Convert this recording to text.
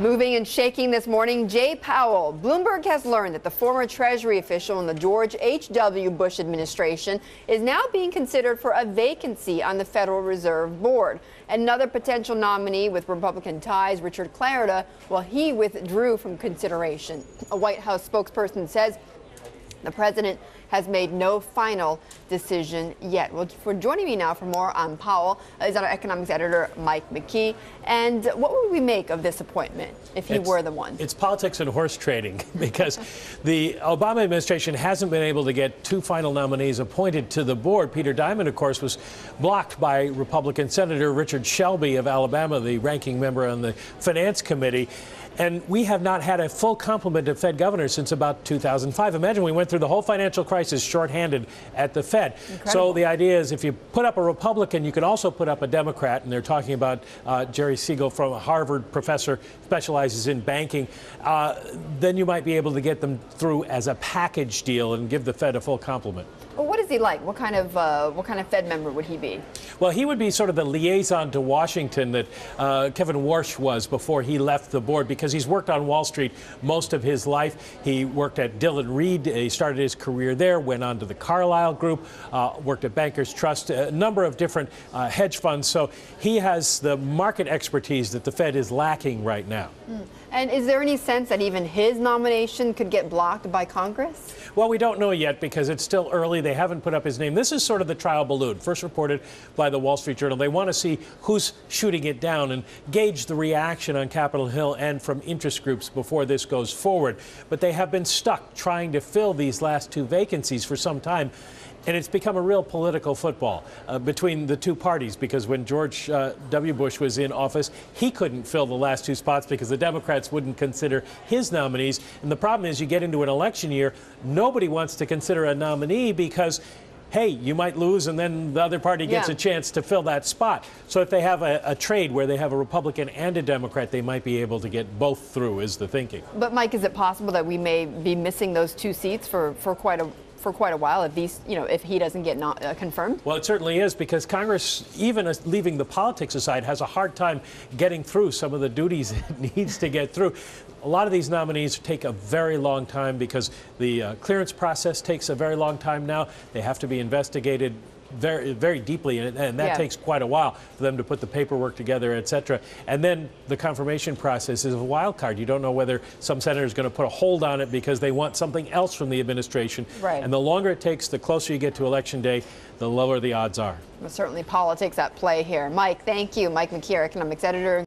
Moving and shaking this morning, Jay Powell. Bloomberg has learned that the former Treasury official in the George H.W. Bush administration is now being considered for a vacancy on the Federal Reserve Board. Another potential nominee with Republican ties, Richard Clarida, well, he withdrew from consideration. A White House spokesperson says the president has made no final decision yet. Well, for joining me now for more on Powell is our economics editor, Mike McKee. And what would we make of this appointment if he were the one? It's politics and horse trading because the Obama administration hasn't been able to get two final nominees appointed to the board. Peter Diamond, of course, was blocked by Republican Senator Richard Shelby of Alabama, the ranking member on the Finance Committee. And we have not had a full complement of Fed governors since about 2005. Imagine we went through the whole financial crisis shorthanded at the Fed. Incredible. So the idea is if you put up a Republican, you can also put up a Democrat. And they're talking about Jerry Siegel from Harvard, professor, specializes in banking. Then you might be able to get them through as a package deal and give the Fed a full complement. Well, what is he like? What kind of Fed member would he be? Well, he would be sort of the liaison to Washington that Kevin Warsh was before he left the board, because he's worked on Wall Street most of his life. He worked at Dillon Reed. He started his career there, went on to the Carlyle Group, worked at Bankers Trust, a number of different hedge funds. So he has the market expertise that the Fed is lacking right now. And is there any sense that even his nomination could get blocked by Congress? Well, we don't know yet because it's still early. They haven't put up his name. This is sort of the trial balloon, first reported by the Wall Street Journal. They want to see who's shooting it down and gauge the reaction on Capitol Hill and from interest groups before this goes forward. But they have been stuck trying to fill these last two vacancies for some time. And it's become a real political football between the two parties, because when George W. Bush was in office, he couldn't fill the last two spots because the Democrats wouldn't consider his nominees. And the problem is you get into an election year, nobody wants to consider a nominee because, hey, you might lose and then the other party gets a chance to fill that spot. So if they have a trade where they have a Republican and a Democrat, they might be able to get both through, is the thinking. But, Mike, is it possible that we may be missing those two seats for quite a while if he doesn't get confirmed? Well, it certainly is, because Congress, even leaving the politics aside, has a hard time getting through some of the duties it needs to get through. A lot of these nominees take a very long time because the clearance process takes a very long time now. They have to be investigated very, very deeply, and that takes quite a while for them to put the paperwork together, et cetera. And then the confirmation process is a wild card. You don't know whether some senator is going to put a hold on it because they want something else from the administration. Right. And the longer it takes, the closer you get to Election Day, the lower the odds are. Well, certainly politics at play here. Mike, thank you. Mike McKee, our economics editor.